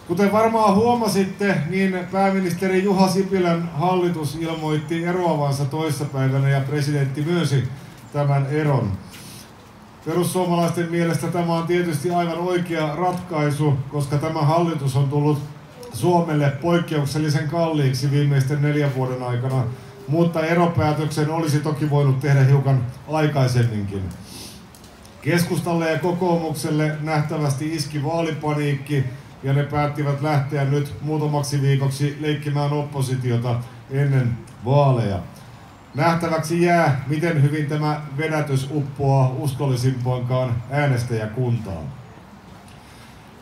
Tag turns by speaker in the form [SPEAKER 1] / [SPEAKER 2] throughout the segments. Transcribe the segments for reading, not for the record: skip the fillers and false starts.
[SPEAKER 1] Kuten varmaan huomasitte, niin pääministeri Juha Sipilän hallitus ilmoitti eroavansa toissapäivänä ja presidentti myönsi tämän eron. Perussuomalaisten mielestä tämä on tietysti aivan oikea ratkaisu, koska tämä hallitus on tullut Suomelle poikkeuksellisen kalliiksi viimeisten 4 vuoden aikana, mutta eropäätöksen olisi toki voinut tehdä hiukan aikaisemminkin. Keskustalle ja kokoomukselle nähtävästi iski vaalipaniikki ja ne päättivät lähteä nyt muutamaksi viikoksi leikkimään oppositiota ennen vaaleja. Nähtäväksi jää, miten hyvin tämä vedätys uppoaa uskollisimpaankaan äänestäjäkuntaan.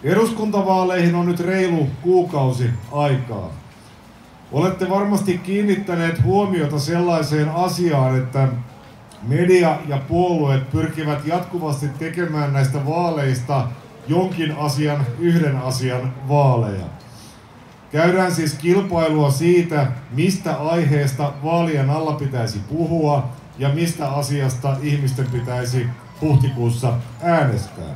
[SPEAKER 1] Eduskuntavaaleihin on nyt reilu kuukausi aikaa. Olette varmasti kiinnittäneet huomiota sellaiseen asiaan, että media ja puolueet pyrkivät jatkuvasti tekemään näistä vaaleista jonkin asian, yhden asian vaaleja. Käydään siis kilpailua siitä, mistä aiheesta vaalien alla pitäisi puhua ja mistä asiasta ihmisten pitäisi huhtikuussa äänestää.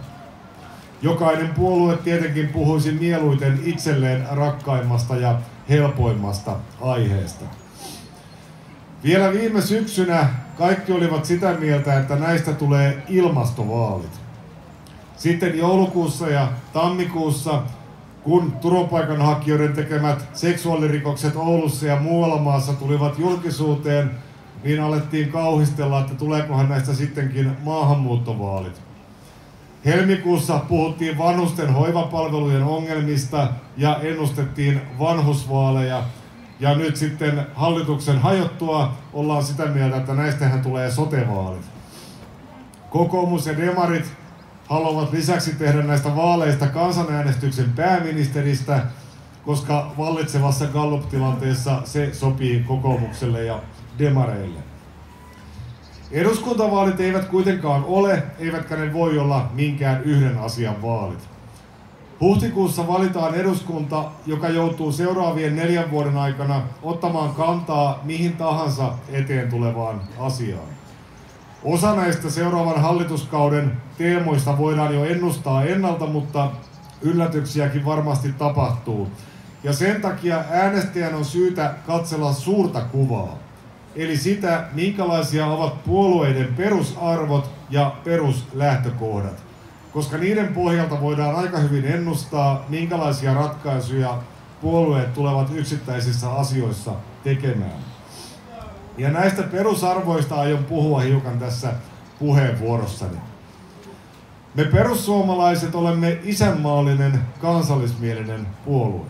[SPEAKER 1] Jokainen puolue tietenkin puhuisi mieluiten itselleen rakkaimmasta ja helpoimmasta aiheesta. Vielä viime syksynä kaikki olivat sitä mieltä, että näistä tulee ilmastovaalit. Sitten joulukuussa ja tammikuussa, kun turvapaikanhakijoiden tekemät seksuaalirikokset Oulussa ja muualla maassa tulivat julkisuuteen, niin alettiin kauhistella, että tuleekohan näistä sittenkin maahanmuuttovaalit. Helmikuussa puhuttiin vanhusten hoivapalvelujen ongelmista ja ennustettiin vanhusvaaleja. Ja nyt sitten hallituksen hajottua ollaan sitä mieltä, että näistähän tulee sote-vaalit. Kokoomus ja demarit haluavat lisäksi tehdä näistä vaaleista kansanäänestyksen pääministeristä, koska vallitsevassa Gallup-tilanteessa se sopii kokoomukselle ja demareille. Eduskuntavaalit eivät kuitenkaan ole, eivätkä ne voi olla minkään yhden asian vaalit. Huhtikuussa valitaan eduskunta, joka joutuu seuraavien 4 vuoden aikana ottamaan kantaa mihin tahansa eteen tulevaan asiaan. Osa näistä seuraavan hallituskauden teemoista voidaan jo ennustaa ennalta, mutta yllätyksiäkin varmasti tapahtuu. Ja sen takia äänestäjän on syytä katsella suurta kuvaa, eli sitä, minkälaisia ovat puolueiden perusarvot ja peruslähtökohdat, koska niiden pohjalta voidaan aika hyvin ennustaa, minkälaisia ratkaisuja puolueet tulevat yksittäisissä asioissa tekemään. Ja näistä perusarvoista aion puhua hiukan tässä puheenvuorossani. Me perussuomalaiset olemme isänmaallinen, kansallismielinen puolue.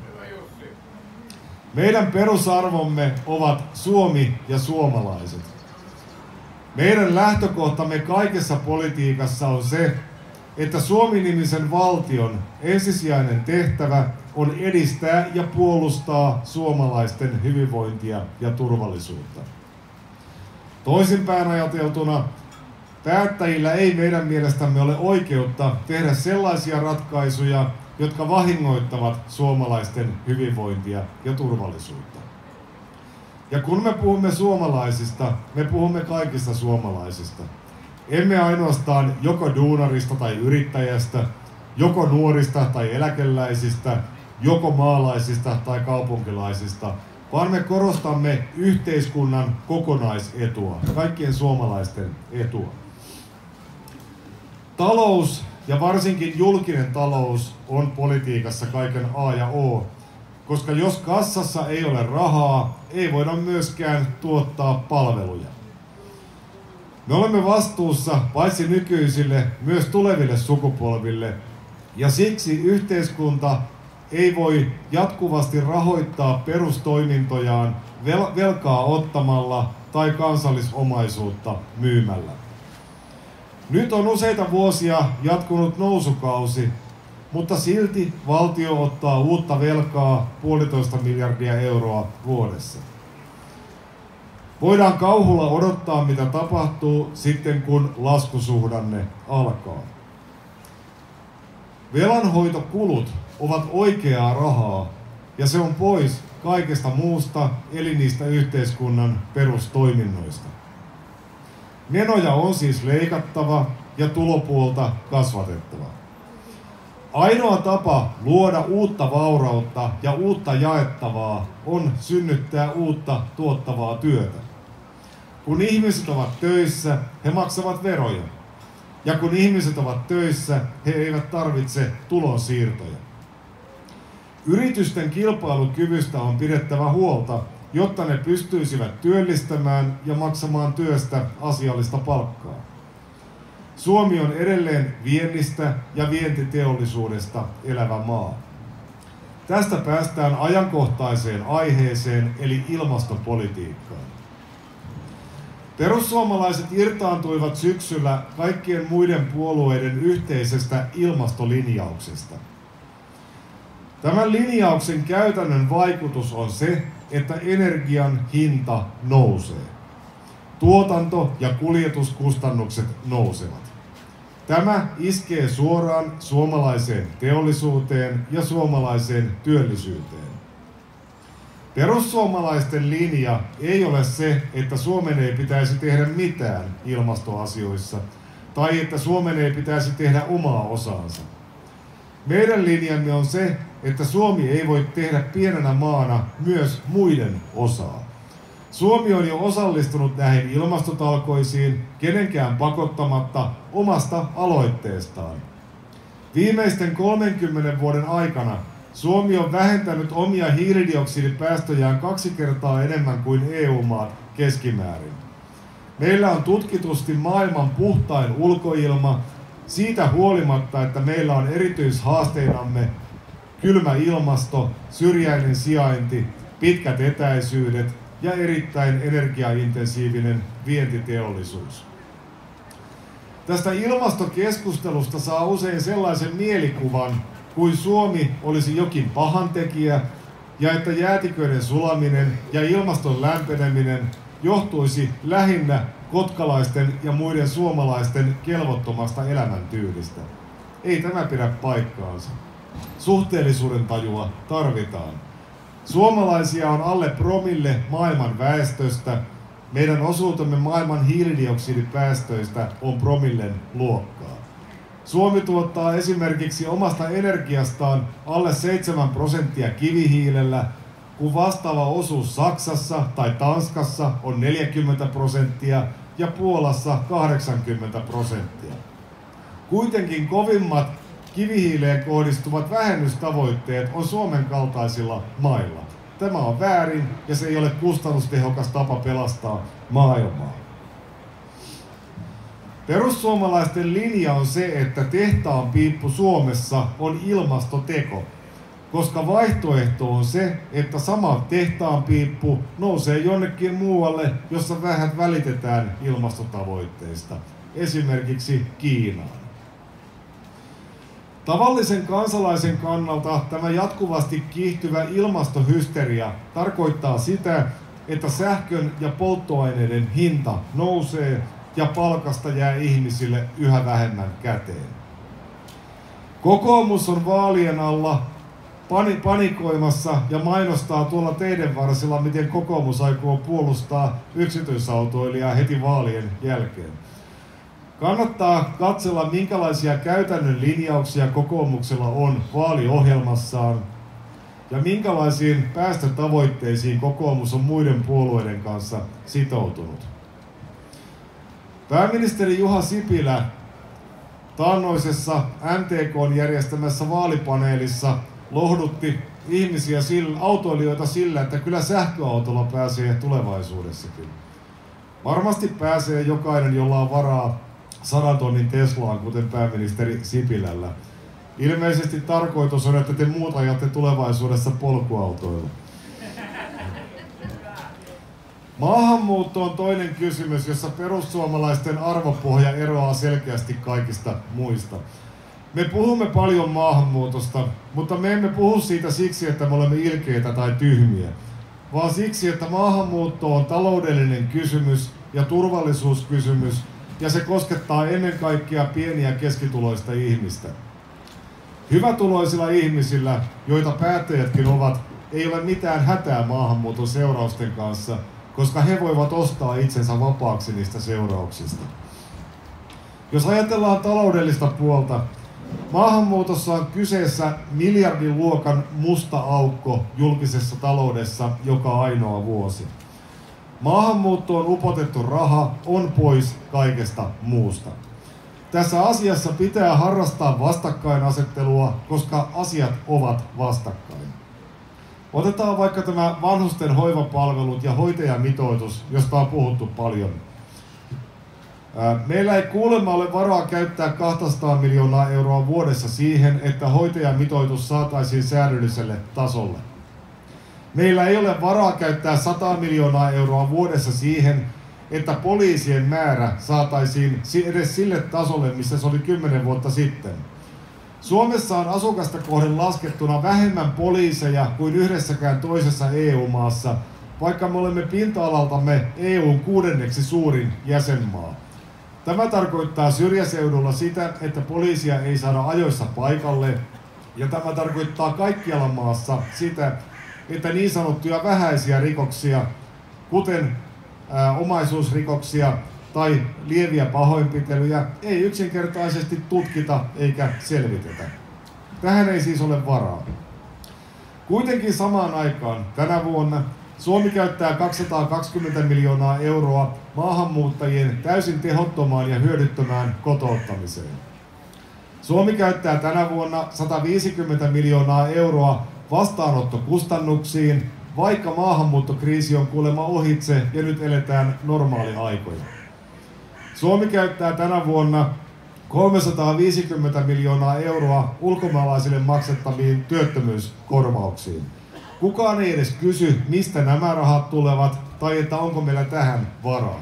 [SPEAKER 1] Meidän perusarvomme ovat Suomi ja suomalaiset. Meidän lähtökohtamme kaikessa politiikassa on se, että Suomi-nimisen valtion ensisijainen tehtävä on edistää ja puolustaa suomalaisten hyvinvointia ja turvallisuutta. Toisinpäin ajateltuna, päättäjillä ei meidän mielestämme ole oikeutta tehdä sellaisia ratkaisuja, jotka vahingoittavat suomalaisten hyvinvointia ja turvallisuutta. Ja kun me puhumme suomalaisista, me puhumme kaikista suomalaisista. Emme ainoastaan joko duunarista tai yrittäjästä, joko nuorista tai eläkeläisistä, joko maalaisista tai kaupunkilaisista, vaan me korostamme yhteiskunnan kokonaisetua, kaikkien suomalaisten etua. Talous ja varsinkin julkinen talous on politiikassa kaiken A ja O, koska jos kassassa ei ole rahaa, ei voida myöskään tuottaa palveluja. Me olemme vastuussa paitsi nykyisille, myös tuleville sukupolville, ja siksi yhteiskunta ei voi jatkuvasti rahoittaa perustoimintojaan velkaa ottamalla tai kansallisomaisuutta myymällä. Nyt on useita vuosia jatkunut nousukausi, mutta silti valtio ottaa uutta velkaa 1,5 miljardia euroa vuodessa. Voidaan kauhulla odottaa, mitä tapahtuu sitten, kun laskusuhdanne alkaa. Velanhoitokulut ovat oikeaa rahaa, ja se on pois kaikesta muusta, eli niistä yhteiskunnan perustoiminnoista. Menoja on siis leikattava ja tulopuolta kasvatettava. Ainoa tapa luoda uutta vaurautta ja uutta jaettavaa on synnyttää uutta tuottavaa työtä. Kun ihmiset ovat töissä, he maksavat veroja. Ja kun ihmiset ovat töissä, he eivät tarvitse tulonsiirtoja. Yritysten kilpailukyvystä on pidettävä huolta, jotta ne pystyisivät työllistämään ja maksamaan työstä asiallista palkkaa. Suomi on edelleen viennistä ja vientiteollisuudesta elävä maa. Tästä päästään ajankohtaiseen aiheeseen eli ilmastopolitiikkaan. Perussuomalaiset irtaantuivat syksyllä kaikkien muiden puolueiden yhteisestä ilmastolinjauksesta. Tämän linjauksen käytännön vaikutus on se, että energian hinta nousee. Tuotanto- ja kuljetuskustannukset nousevat. Tämä iskee suoraan suomalaiseen teollisuuteen ja suomalaiseen työllisyyteen. Perussuomalaisten linja ei ole se, että Suomen ei pitäisi tehdä mitään ilmastoasioissa tai että Suomen ei pitäisi tehdä omaa osaansa. Meidän linjamme on se, että Suomi ei voi tehdä pienenä maana myös muiden osaa. Suomi on jo osallistunut näihin ilmastotalkoisiin kenenkään pakottamatta omasta aloitteestaan. Viimeisten 30 vuoden aikana Suomi on vähentänyt omia hiilidioksidipäästöjään 2 kertaa enemmän kuin EU-maat keskimäärin. Meillä on tutkitusti maailman puhtain ulkoilma, siitä huolimatta, että meillä on erityishaasteinamme kylmä ilmasto, syrjäinen sijainti, pitkät etäisyydet ja erittäin energiaintensiivinen vientiteollisuus. Tästä ilmastokeskustelusta saa usein sellaisen mielikuvan, kuin Suomi olisi jokin pahantekijä ja että jäätiköiden sulaminen ja ilmaston lämpeneminen johtuisi lähinnä kotkalaisten ja muiden suomalaisten kelvottomasta elämäntyylistä. Ei tämä pidä paikkaansa. Suhteellisuuden tajua tarvitaan. Suomalaisia on alle promille maailman väestöstä. Meidän osuutemme maailman hiilidioksidipäästöistä on promillen luokkaa. Suomi tuottaa esimerkiksi omasta energiastaan alle 7% kivihiilellä, kun vastaava osuus Saksassa tai Tanskassa on 40% ja Puolassa 80%. Kuitenkin kovimmat kivihiileen kohdistuvat vähennystavoitteet on Suomen kaltaisilla mailla. Tämä on väärin ja se ei ole kustannustehokas tapa pelastaa maailmaa. Perussuomalaisten linja on se, että tehtaan piippu Suomessa on ilmastoteko, koska vaihtoehto on se, että sama tehtaan piippu nousee jonnekin muualle, jossa vähän välitetään ilmastotavoitteista, esimerkiksi Kiinaan. Tavallisen kansalaisen kannalta tämä jatkuvasti kiihtyvä ilmastohysteria tarkoittaa sitä, että sähkön ja polttoaineiden hinta nousee ja palkasta jää ihmisille yhä vähemmän käteen. Kokoomus on vaalien alla panikoimassa ja mainostaa tuolla teiden varsilla, miten kokoomus aikoo puolustaa yksityisautoilijaa heti vaalien jälkeen. Kannattaa katsella, minkälaisia käytännön linjauksia kokoomuksella on vaaliohjelmassaan ja minkälaisiin päästötavoitteisiin kokoomus on muiden puolueiden kanssa sitoutunut. Pääministeri Juha Sipilä taannoisessa MTK:n järjestämässä vaalipaneelissa lohdutti ihmisiä, autoilijoita sillä, että kyllä sähköautolla pääsee tulevaisuudessakin. Varmasti pääsee jokainen, jolla on varaa 100 tonnin Teslaan, kuten pääministeri Sipilällä. Ilmeisesti tarkoitus on, että te muut ajatte tulevaisuudessa polkuautoilla. Maahanmuutto on toinen kysymys, jossa perussuomalaisten arvopohja eroaa selkeästi kaikista muista. Me puhumme paljon maahanmuutosta, mutta me emme puhu siitä siksi, että me olemme ilkeitä tai tyhmiä, vaan siksi, että maahanmuutto on taloudellinen kysymys ja turvallisuuskysymys, ja se koskettaa ennen kaikkea pieniä keskituloista ihmistä. Hyvätuloisilla ihmisillä, joita päättäjätkin ovat, ei ole mitään hätää maahanmuuton seurausten kanssa, koska he voivat ostaa itsensä vapaaksi niistä seurauksista. Jos ajatellaan taloudellista puolta, Maahanmuutossa on kyseessä miljardiluokan musta aukko julkisessa taloudessa joka ainoa vuosi. Maahanmuuttoon upotettu raha on pois kaikesta muusta. Tässä asiassa pitää harrastaa vastakkainasettelua, koska asiat ovat vastakkain. Otetaan vaikka tämä vanhusten hoivapalvelut ja hoitajamitoitus, josta on puhuttu paljon. Meillä ei kuulemma ole varaa käyttää 200 miljoonaa euroa vuodessa siihen, että hoitajamitoitus saataisiin säädölliselle tasolle. Meillä ei ole varaa käyttää 100 miljoonaa euroa vuodessa siihen, että poliisien määrä saataisiin edes sille tasolle, missä se oli 10 vuotta sitten. Suomessa on asukasta kohden laskettuna vähemmän poliiseja kuin yhdessäkään toisessa EU-maassa, vaikka me olemme pinta-alaltamme EU:n 6. suurin jäsenmaa. Tämä tarkoittaa syrjäseudulla sitä, että poliisia ei saada ajoissa paikalle, ja tämä tarkoittaa kaikkialla maassa sitä, että niin sanottuja vähäisiä rikoksia, kuten omaisuusrikoksia tai lieviä pahoinpitelyjä, ei yksinkertaisesti tutkita eikä selvitetä. Tähän ei siis ole varaa. Kuitenkin samaan aikaan tänä vuonna Suomi käyttää 220 miljoonaa euroa maahanmuuttajien täysin tehottomaan ja hyödyttömään kotouttamiseen. Suomi käyttää tänä vuonna 150 miljoonaa euroa vastaanottokustannuksiin, vaikka maahanmuuttokriisi on kuulemma ohitse ja nyt eletään normaaliaikoja. Suomi käyttää tänä vuonna 350 miljoonaa euroa ulkomaalaisille maksettaviin työttömyyskorvauksiin. Kukaan ei edes kysy, mistä nämä rahat tulevat tai että onko meillä tähän varaa.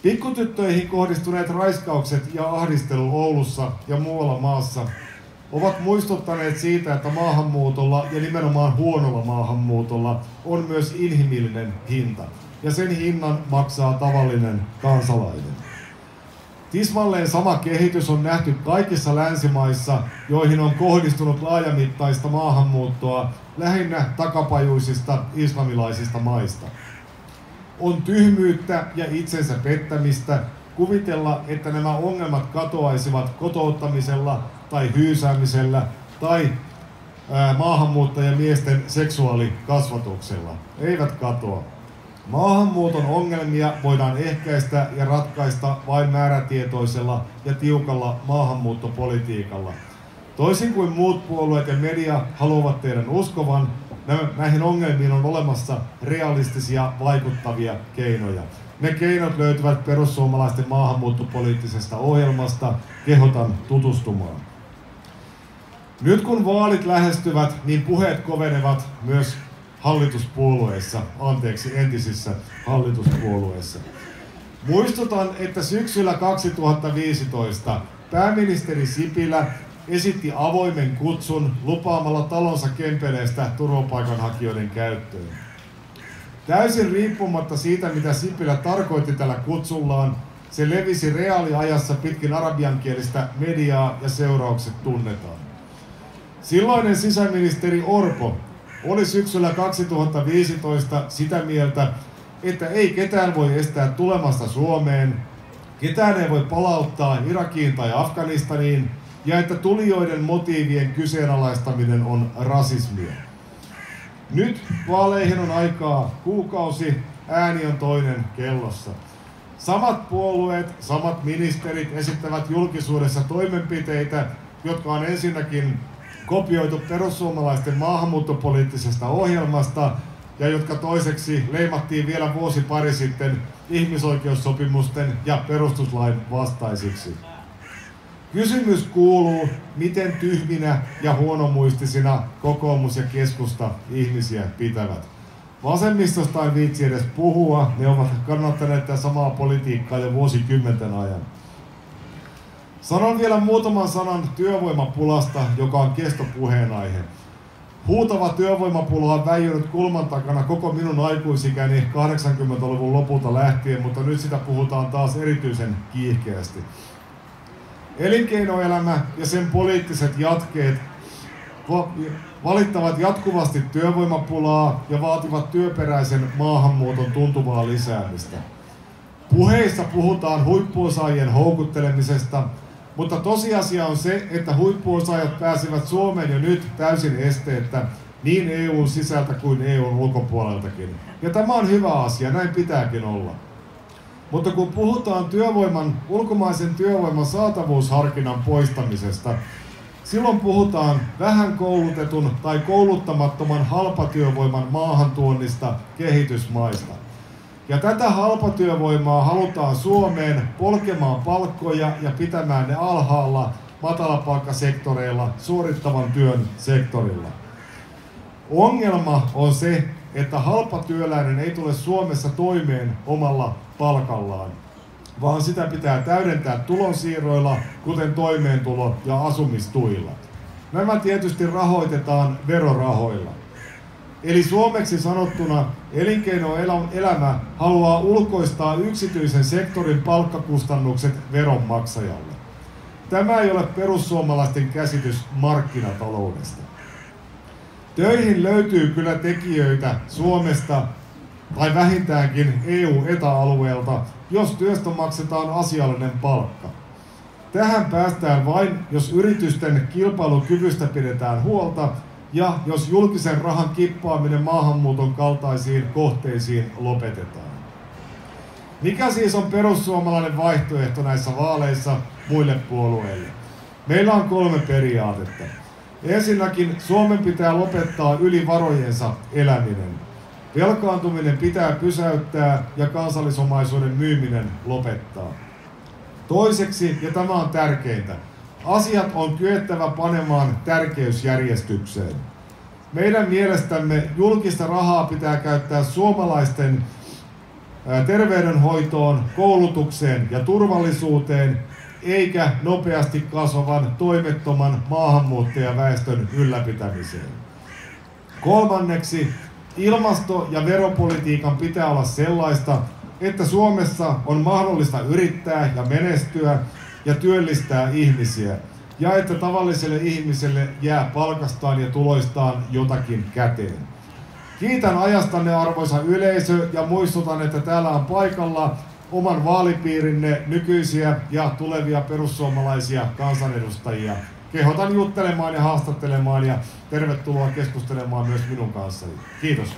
[SPEAKER 1] Pikkutyttöihin kohdistuneet raiskaukset ja ahdistelu Oulussa ja muualla maassa ovat muistuttaneet siitä, että maahanmuutolla ja nimenomaan huonolla maahanmuutolla on myös inhimillinen hinta. Ja sen hinnan maksaa tavallinen kansalainen. Tismalleen sama kehitys on nähty kaikissa länsimaissa, joihin on kohdistunut laajamittaista maahanmuuttoa lähinnä takapajuisista islamilaisista maista. On tyhmyyttä ja itsensä pettämistä kuvitella, että nämä ongelmat katoaisivat kotouttamisella tai hyysäämisellä tai maahanmuuttajamiesten seksuaalikasvatuksella. Eivät katoa. Maahanmuuton ongelmia voidaan ehkäistä ja ratkaista vain määrätietoisella ja tiukalla maahanmuuttopolitiikalla. Toisin kuin muut puolueet ja media haluavat teidän uskovan, näihin ongelmiin on olemassa realistisia, vaikuttavia keinoja. Ne keinot löytyvät perussuomalaisten maahanmuuttopoliittisesta ohjelmasta. Kehotan tutustumaan. Nyt kun vaalit lähestyvät, niin puheet kovenevat myös entisissä hallituspuolueissa. Muistutan, että syksyllä 2015 pääministeri Sipilä esitti avoimen kutsun lupaamalla talonsa Kempeleestä turvapaikanhakijoiden käyttöön. Täysin riippumatta siitä, mitä Sipilä tarkoitti tällä kutsullaan, se levisi reaaliajassa pitkin arabiankielistä mediaa ja seuraukset tunnetaan. Silloinen sisäministeri Orpo oli syksyllä 2015 sitä mieltä, että ei ketään voi estää tulemasta Suomeen, ketään ei voi palauttaa Irakiin tai Afganistaniin ja että tulijoiden motiivien kyseenalaistaminen on rasismia. Nyt vaaleihin on aikaa kuukausi, ääni on toinen kellossa. Samat puolueet, samat ministerit esittävät julkisuudessa toimenpiteitä, jotka on ensinnäkin kopioitu perussuomalaisten maahanmuuttopoliittisesta ohjelmasta ja jotka toiseksi leimattiin vielä vuosi pari sitten ihmisoikeussopimusten ja perustuslain vastaisiksi. Kysymys kuuluu, miten tyhminä ja huonomuistisina kokoomus ja keskusta ihmisiä pitävät. Vasemmistosta ei viitsi edes puhua, ne ovat kannattaneet tätä samaa politiikkaa jo vuosikymmenten ajan. Sanon vielä muutaman sanan työvoimapulasta, joka on kestopuheenaihe. Huutava työvoimapula on väijynyt kulman takana koko minun aikuisikäni 80-luvun lopulta lähtien, mutta nyt sitä puhutaan taas erityisen kiihkeästi. Elinkeinoelämä ja sen poliittiset jatkeet valittavat jatkuvasti työvoimapulaa ja vaativat työperäisen maahanmuuton tuntuvaa lisäämistä. Puheissa puhutaan huippuosaajien houkuttelemisesta, Mutta tosiasia on se, että huippuosaajat pääsevät Suomeen jo nyt täysin esteettä niin EU:n sisältä kuin EU:n ulkopuoleltakin. Ja tämä on hyvä asia, näin pitääkin olla. Mutta kun puhutaan ulkomaisen työvoiman saatavuusharkinnan poistamisesta, silloin puhutaan vähän koulutetun tai kouluttamattoman halpatyövoiman maahantuonnista kehitysmaista. Ja tätä halpatyövoimaa halutaan Suomeen polkemaan palkkoja ja pitämään ne alhaalla matalapalkkasektoreilla, suorittavan työn sektorilla. Ongelma on se, että halpatyöläinen ei tule Suomessa toimeen omalla palkallaan, vaan sitä pitää täydentää tulonsiirroilla, kuten toimeentulo- ja asumistuilla. Nämä tietysti rahoitetaan verorahoilla. Eli suomeksi sanottuna elinkeinoelämä haluaa ulkoistaa yksityisen sektorin palkkakustannukset veronmaksajalle. Tämä ei ole perussuomalaisten käsitys markkinataloudesta. Töihin löytyy kyllä tekijöitä Suomesta tai vähintäänkin EU-ETA-alueelta, jos työstä maksetaan asiallinen palkka. Tähän päästään vain, jos yritysten kilpailukyvystä pidetään huolta ja jos julkisen rahan kippaaminen maahanmuuton kaltaisiin kohteisiin lopetetaan. Mikä siis on perussuomalainen vaihtoehto näissä vaaleissa muille puolueille? Meillä on 3 periaatetta. Ensinnäkin Suomen pitää lopettaa yli varojensa eläminen. Velkaantuminen pitää pysäyttää ja kansallisomaisuuden myyminen lopettaa. Toiseksi, ja tämä on tärkeintä, asiat on kyettävä panemaan tärkeysjärjestykseen. Meidän mielestämme julkista rahaa pitää käyttää suomalaisten terveydenhoitoon, koulutukseen ja turvallisuuteen, eikä nopeasti kasvavan toimettoman maahanmuuttajaväestön ylläpitämiseen. Kolmanneksi, ilmasto- ja veropolitiikan pitää olla sellaista, että Suomessa on mahdollista yrittää ja menestyä ja työllistää ihmisiä, ja että tavalliselle ihmiselle jää palkastaan ja tuloistaan jotakin käteen. Kiitän ajastanne, arvoisa yleisö, ja muistutan, että täällä on paikalla oman vaalipiirinne nykyisiä ja tulevia perussuomalaisia kansanedustajia. Kehotan juttelemaan ja haastattelemaan ja tervetuloa keskustelemaan myös minun kanssani. Kiitos.